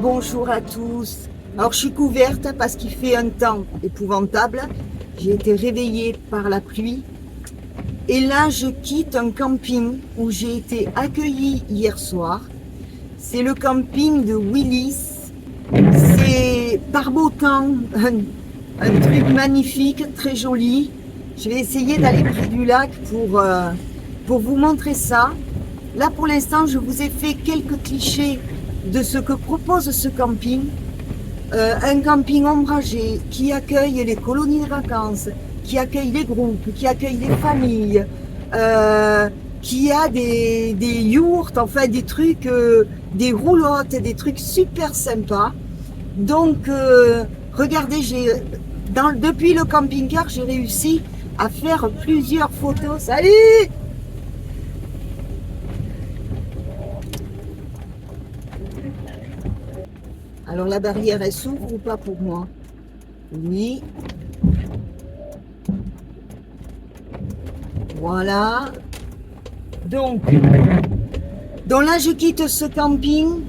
bonjour à tous. Alors je suis couverte parce qu'il fait un temps épouvantable. J'ai été réveillée par la pluie. Et là je quitte un camping où j'ai été accueillie hier soir. C'est le camping de Willis. C'est par beau temps, un truc magnifique, très joli. Je vais essayer d'aller près du lac pour vous montrer ça. Là pour l'instant je vous ai fait quelques clichés de ce que propose ce camping. Un camping ombragé qui accueille les colonies de vacances, qui accueille les groupes, qui accueille les familles, qui a des yourtes, enfin des trucs, des roulottes, des trucs super sympas. Donc regardez, depuis le camping-car, j'ai réussi à faire plusieurs photos. Salut! Alors la barrière, elle s'ouvre ou pas pour moi? Oui. Voilà. Donc là, je quitte ce camping.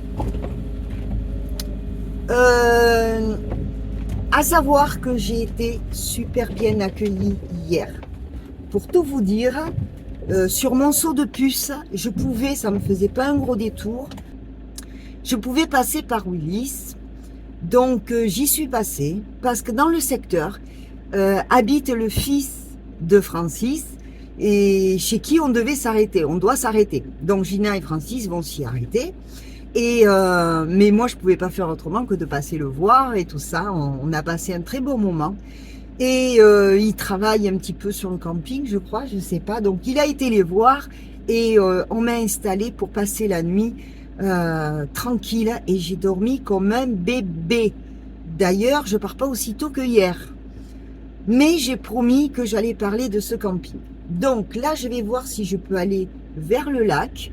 À savoir que j'ai été super bien accueillie hier. Pour tout vous dire, sur mon seau de puce, je pouvais, ça me faisait pas un gros détour, je pouvais passer par Willis. Donc j'y suis passée parce que dans le secteur habite le fils de Francis et chez qui on devait s'arrêter, on doit s'arrêter. Donc Gina et Francis vont s'y arrêter. Et mais moi je pouvais pas faire autrement que de passer le voir et tout ça. On a passé un très beau moment. Et il travaille un petit peu sur le camping, je crois, je sais pas. Donc il a été les voir et on m'a installé pour passer la nuit tranquille et j'ai dormi comme un bébé. D'ailleurs, je pars pas aussitôt que hier. Mais j'ai promis que j'allais parler de ce camping. Donc là, je vais voir si je peux aller vers le lac.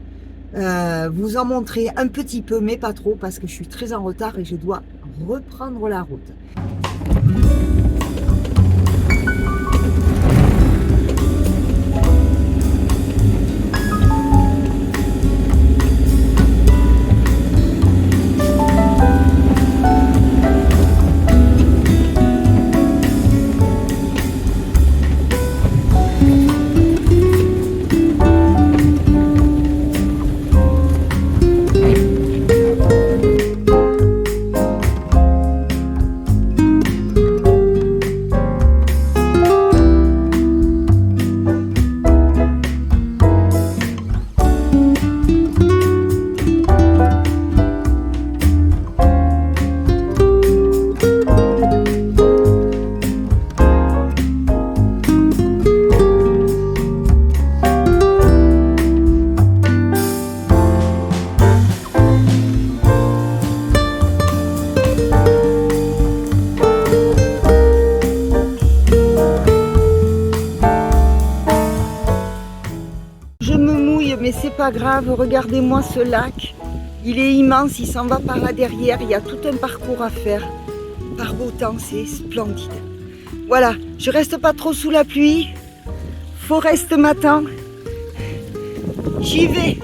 Vous en montrer un petit peu, mais pas trop, parce que je suis très en retard et je dois reprendre la route. Mais c'est pas grave, regardez-moi ce lac, il est immense, il s'en va par là derrière, il y a tout un parcours à faire. Par beau temps, c'est splendide. Voilà, je reste pas trop sous la pluie, Forest m'attend, j'y vais.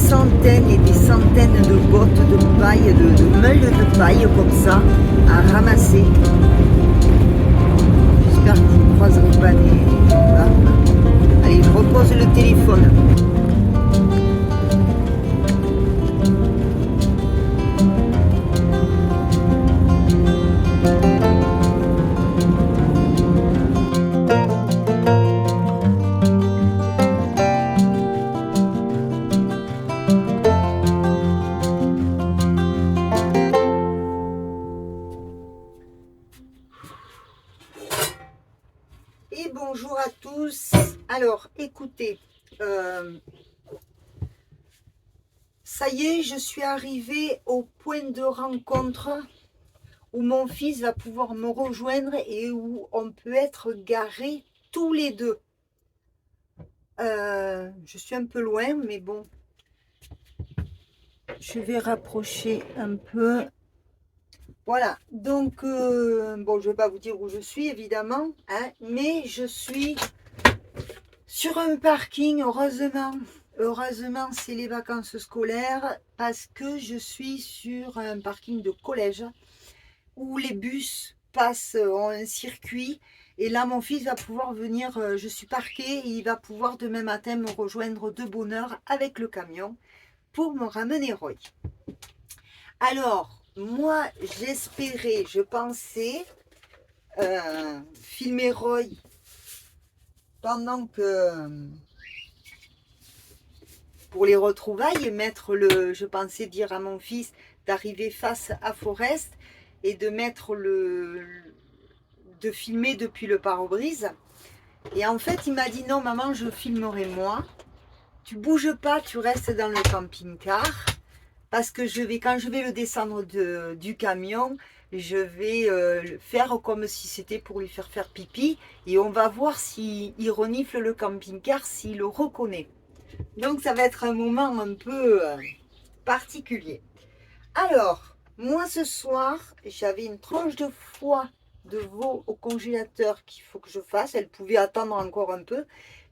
centaines et des centaines de bottes de paille, de meules de paille comme ça, à ramasser. J'espère que vous ne croiserez pas des... Voilà. Allez, je repose le téléphone. Et bonjour à tous. Alors, écoutez, ça y est, je suis arrivée au point de rencontre où mon fils va pouvoir me rejoindre et où on peut être garés tous les deux. Je suis un peu loin, mais bon, je vais rapprocher un peu. Voilà, donc, bon, je ne vais pas vous dire où je suis, évidemment, hein, mais je suis sur un parking, heureusement. Heureusement, c'est les vacances scolaires, parce que je suis sur un parking de collège où les bus passent en un circuit. Et là, mon fils va pouvoir venir, je suis parquée, et il va pouvoir demain matin me rejoindre de bonne heure avec le camion pour me ramener Roy. Alors, moi, j'espérais, je pensais filmer Roy pendant que, pour les retrouvailles, je pensais dire à mon fils d'arriver face à Forest et de de filmer depuis le pare-brise. Et en fait, il m'a dit non, maman, je filmerai moi. Tu bouges pas, tu restes dans le camping-car. Parce que quand je vais le descendre du camion, je vais faire comme si c'était pour lui faire pipi. Et on va voir s'il renifle le camping-car, s'il le reconnaît. Donc ça va être un moment un peu particulier. Alors, moi ce soir, j'avais une tranche de foie de veau au congélateur qu'il faut que je fasse. Elle pouvait attendre encore un peu.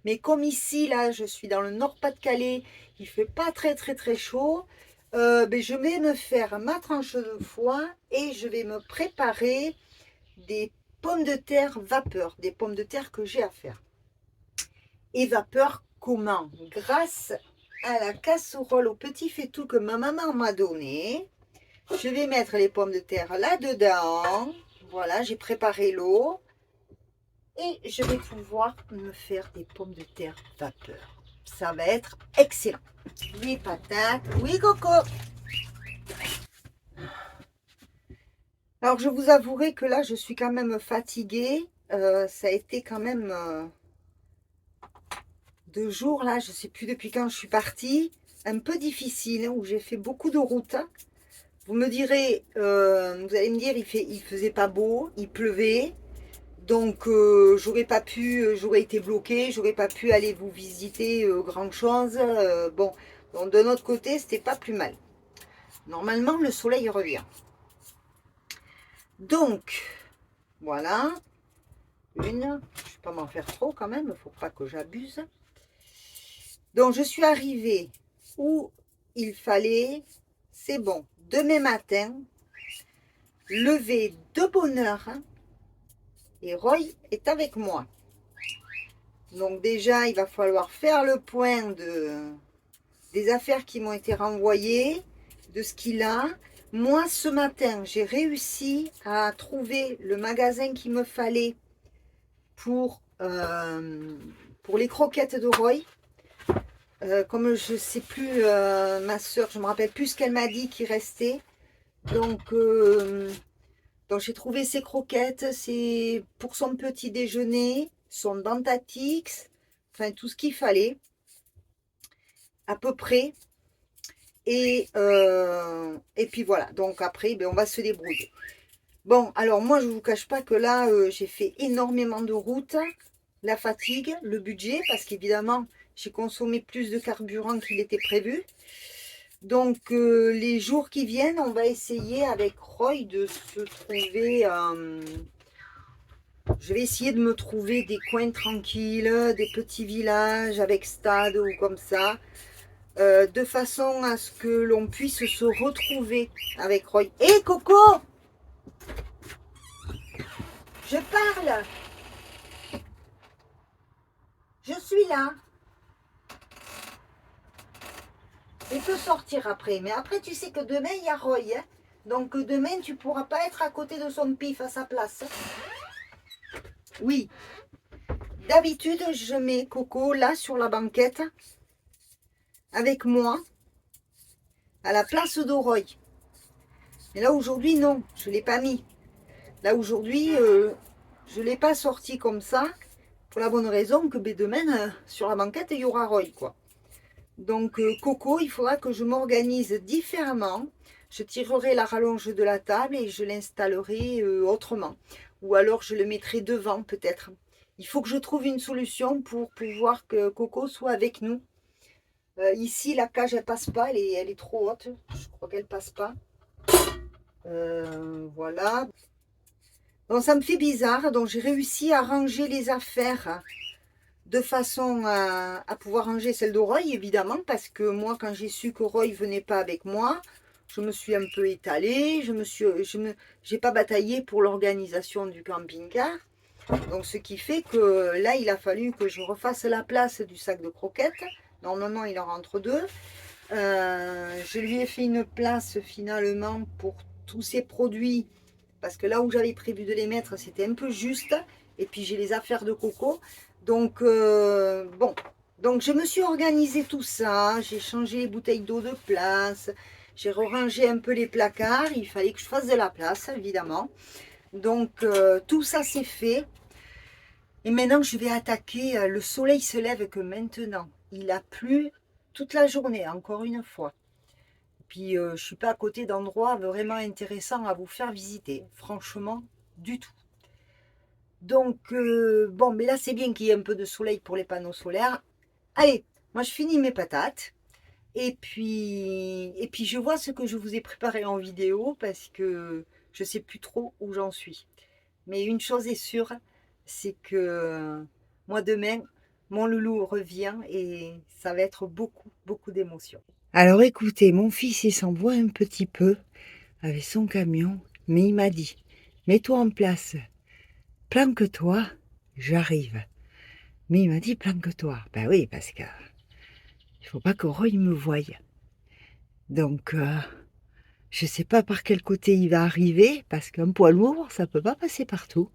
Mais comme ici, là, je suis dans le Nord-Pas-de-Calais, il fait pas très chaud. Je vais me faire ma tranche de foie et je vais me préparer des pommes de terre vapeur, des pommes de terre que j'ai à faire. Et vapeur comment? Grâce à la casserole au petit faitout que ma maman m'a donné, je vais mettre les pommes de terre là-dedans. Voilà, j'ai préparé l'eau et je vais pouvoir me faire des pommes de terre vapeur. Ça va être excellent. Les patates. Oui, Coco. Alors, je vous avouerai que là, je suis quand même fatiguée. Ça a été quand même 2 jours, là, je ne sais plus depuis quand je suis partie. Un peu difficile, où j'ai fait beaucoup de route. Vous me direz, vous allez me dire, il faisait pas beau, il pleuvait. Donc, j'aurais été bloquée, j'aurais pas pu aller vous visiter grand chose. Bon, donc de notre côté, c'était pas plus mal. Normalement, le soleil revient. Donc, voilà. Je ne vais pas m'en faire trop quand même, il ne faut pas que j'abuse. Donc, je suis arrivée où il fallait. C'est bon. Demain matin, lever de bonne heure. Et Roy est avec moi. Donc déjà, il va falloir faire le point des affaires qui m'ont été renvoyées, de ce qu'il a. Moi, ce matin, j'ai réussi à trouver le magasin qu'il me fallait pour les croquettes de Roy. Comme je ne sais plus, ma soeur, je ne me rappelle plus ce qu'elle m'a dit qu'il restait. Donc j'ai trouvé ces croquettes, c'est pour son petit déjeuner, son Dentatix, enfin tout ce qu'il fallait, à peu près. Et puis voilà, donc après, on va se débrouiller. Bon, alors moi, je ne vous cache pas que là, j'ai fait énormément de route, la fatigue, le budget, parce qu'évidemment, j'ai consommé plus de carburant qu'il était prévu. Donc, les jours qui viennent, on va essayer avec Roy de se trouver... je vais essayer de me trouver des coins tranquilles, des petits villages avec stade ou comme ça. de façon à ce que l'on puisse se retrouver avec Roy. Hé Coco, je parle, je suis là. Il peut sortir après, mais après tu sais que demain il y a Roy, hein. Donc demain tu pourras pas être à côté de son pif à sa place. Oui, d'habitude je mets Coco là sur la banquette avec moi à la place de Roy. Mais là aujourd'hui non, je l'ai pas mis. Là aujourd'hui je l'ai pas sorti comme ça pour la bonne raison que demain sur la banquette il y aura Roy quoi. Donc Coco, il faudra que je m'organise différemment. Je tirerai la rallonge de la table et je l'installerai autrement. Ou alors je le mettrai devant peut-être. Il faut que je trouve une solution pour pouvoir que Coco soit avec nous. Ici, la cage, elle passe pas. Elle est trop haute. Je crois qu'elle passe pas. Voilà. Donc ça me fait bizarre. Donc j'ai réussi à ranger les affaires de façon à pouvoir ranger celle de Roy, évidemment, parce que moi, quand j'ai su que Roy venait pas avec moi, je me suis un peu étalée, j'ai pas bataillé pour l'organisation du camping-car. Donc, ce qui fait que là, il a fallu que je refasse la place du sac de croquettes. Normalement, il en rentre 2. Je lui ai fait une place finalement pour tous ces produits, parce que là où j'avais prévu de les mettre, c'était un peu juste. Et puis, j'ai les affaires de Coco. Donc, bon, donc je me suis organisé tout ça, j'ai changé les bouteilles d'eau de place, j'ai rangé un peu les placards, il fallait que je fasse de la place, évidemment. Donc, tout ça c'est fait. Et maintenant, je vais attaquer, le soleil se lève que maintenant. Il a plu toute la journée, encore une fois. Puis, je ne suis pas à côté d'endroits vraiment intéressants à vous faire visiter, franchement, du tout. Donc, bon, mais là, c'est bien qu'il y ait un peu de soleil pour les panneaux solaires. Allez, moi, je finis mes patates. Et puis je vois ce que je vous ai préparé en vidéo parce que je ne sais plus trop où j'en suis. Mais une chose est sûre, c'est que moi, demain, mon loulou revient et ça va être beaucoup, beaucoup d'émotions. Alors, écoutez, mon fils, il s'envoie un petit peu avec son camion, mais il m'a dit, mets-toi en place. Planque-toi, j'arrive. Mais il m'a dit planque-toi. Ben oui, parce que il faut pas que Roy me voie. Donc, je sais pas par quel côté il va arriver, parce qu'un poids lourd, ça peut pas passer partout.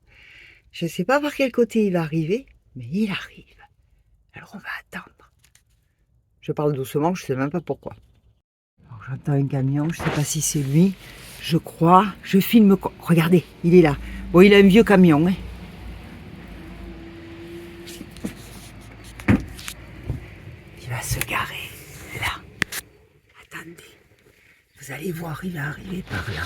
Je sais pas par quel côté il va arriver, mais il arrive. Alors on va attendre. Je parle doucement, je sais même pas pourquoi. Alors j'entends un camion, je sais pas si c'est lui. Je crois, je filme. Regardez, il est là. Bon, il a un vieux camion, hein. Il va se garer là. Attendez. Vous allez voir, il va arriver par là.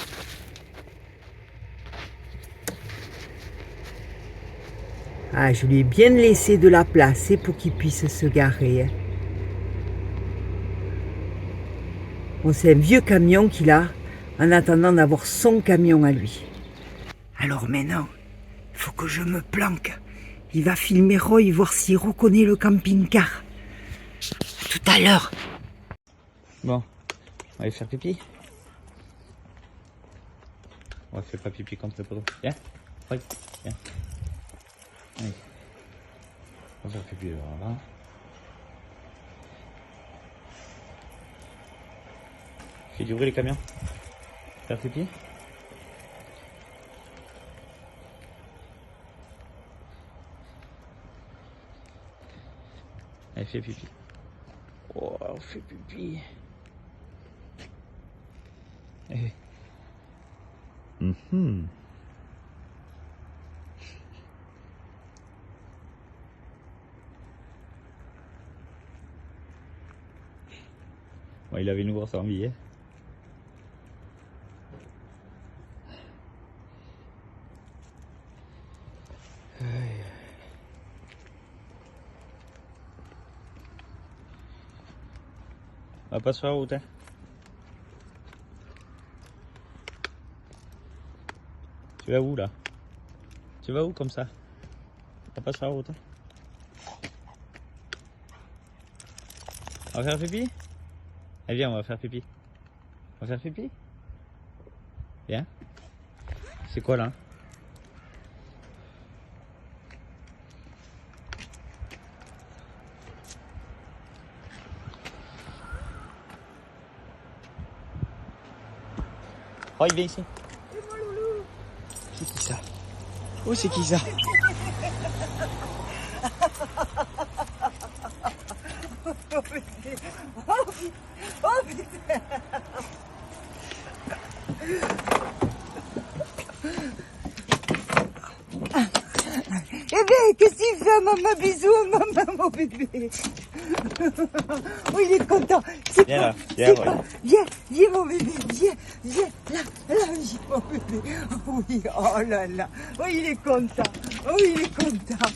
Ah, je lui ai bien laissé de la place pour qu'il puisse se garer. Bon, c'est un vieux camion qu'il a, en attendant d'avoir son camion à lui. Alors maintenant, il faut que je me planque. Il va filmer Roy, voir s'il reconnaît le camping-car. Tout à l'heure. Bon, on va aller faire pipi. On va faire pas pipi comme ça pour toi. Viens, Roy, viens. Allez. On va faire pipi dehors là. J'ai dû ouvrir les camions. Faire pipi. Allez, fais pipi. Oh, on fait pipi. Allez. Bon, il avait une grosse envie, hein. On va pas sur la route, hein. Tu vas où là? Tu vas où comme ça? On va pas sur la route, hein. On va faire pipi? Allez, viens, on va faire pipi. On va faire pipi? Viens. C'est quoi là? Oh, il vient ici. C'est qui ça? Oh, c'est qui ça? Oh putain. Eh bien, qu'est-ce qu'il fait, maman? Bisous, maman, mon bébé. Oh, il est content. C'est Viens quoi? là, viens, C'est Roy. quoi? Viens, mon bébé, viens, là, viens, mon bébé. Oh oui, oh là là. Oh, il est content. Oh, il est content.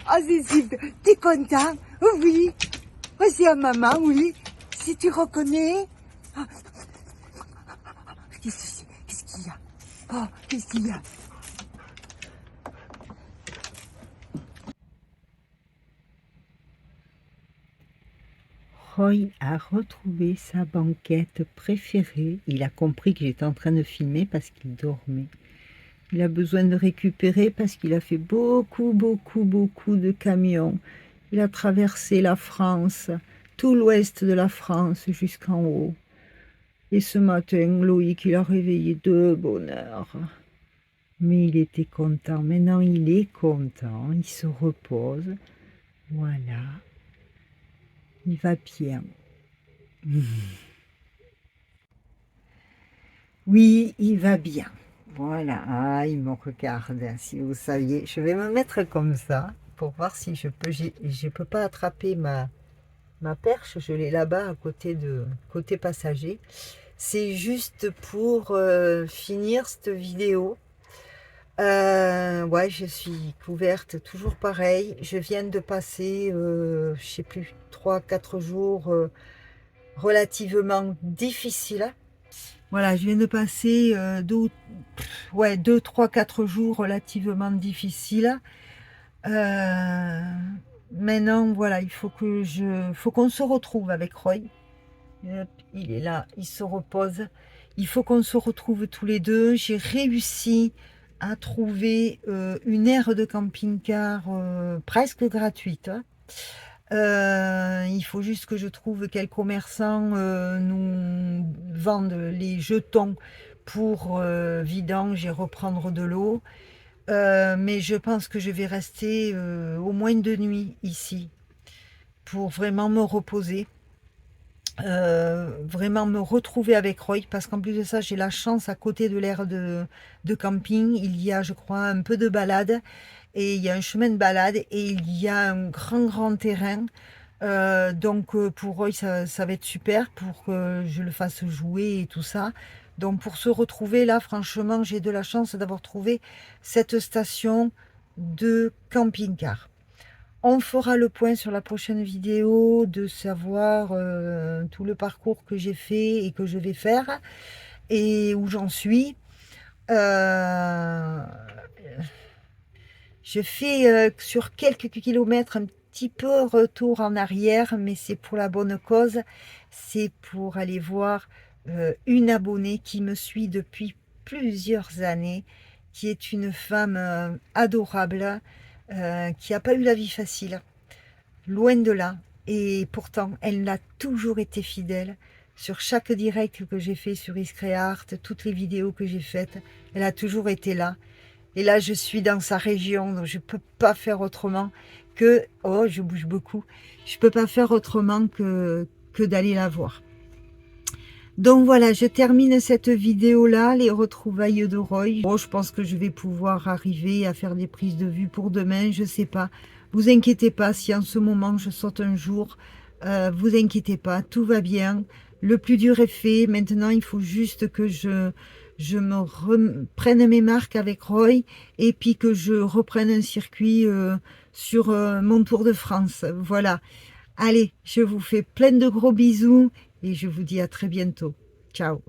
Ah, c'est super. T'es content? Oh oui. Oh, c'est à maman, oui. Si tu reconnais. Ah. Qu'est-ce qu'il y a? Oh, qu'est-ce qu'il y a? Roy a retrouvé sa banquette préférée. Il a compris que j'étais en train de filmer parce qu'il dormait. Il a besoin de récupérer parce qu'il a fait beaucoup de camions. Il a traversé la France, tout l'ouest de la France jusqu'en haut. Et ce matin, Loïc, il a réveillé de bonne heure. Mais il était content. Maintenant, il est content. Il se repose. Voilà. Il va bien. Oui, il va bien. Voilà. Ah, il me regarde. Si vous saviez, je vais me mettre comme ça pour voir si je peux. Je peux pas attraper ma perche. Je l'ai là-bas à côté passager. C'est juste pour finir cette vidéo. Ouais, je suis couverte, toujours pareil. Je viens de passer, je sais plus, 3-4 jours relativement difficiles. Voilà, je viens de passer 2, 3, 4 jours relativement difficiles. Maintenant, voilà, il faut qu'on se retrouve avec Roy. Il est là, il se repose. Il faut qu'on se retrouve tous les deux. J'ai réussi à trouver une aire de camping-car presque gratuite. Il faut juste que je trouve quel commerçant nous vendent les jetons pour vidange et reprendre de l'eau. Mais je pense que je vais rester au moins 2 nuits ici pour vraiment me reposer. Vraiment me retrouver avec Roy, parce qu'en plus de ça, j'ai la chance, à côté de l'aire de camping, il y a, je crois, un peu de balade, et il y a un chemin de balade, et il y a un grand terrain. Donc pour Roy, ça va être super pour que je le fasse jouer et tout ça. Donc pour se retrouver là, franchement, j'ai de la chance d'avoir trouvé cette station de camping-car. On fera le point sur la prochaine vidéo, de savoir tout le parcours que j'ai fait et que je vais faire et où j'en suis. Je fais sur quelques kilomètres un petit peu retour en arrière, mais c'est pour la bonne cause. C'est pour aller voir une abonnée qui me suit depuis plusieurs années, qui est une femme adorable, qui n'a pas eu la vie facile, loin de là, et pourtant elle a toujours été fidèle. Sur chaque direct que j'ai fait sur Iscreart, toutes les vidéos que j'ai faites, elle a toujours été là. Et là je suis dans sa région, donc je peux pas faire autrement que, oh je bouge beaucoup, je peux pas faire autrement que d'aller la voir. Donc voilà, je termine cette vidéo-là, les retrouvailles de Roy. Bon, je pense que je vais pouvoir arriver à faire des prises de vue pour demain, je sais pas. Vous inquiétez pas, si en ce moment je saute un jour, vous inquiétez pas, tout va bien. Le plus dur est fait, maintenant il faut juste que je me reprenne mes marques avec Roy, et puis que je reprenne un circuit sur mon Tour de France. Voilà. Allez, je vous fais plein de gros bisous et je vous dis à très bientôt. Ciao.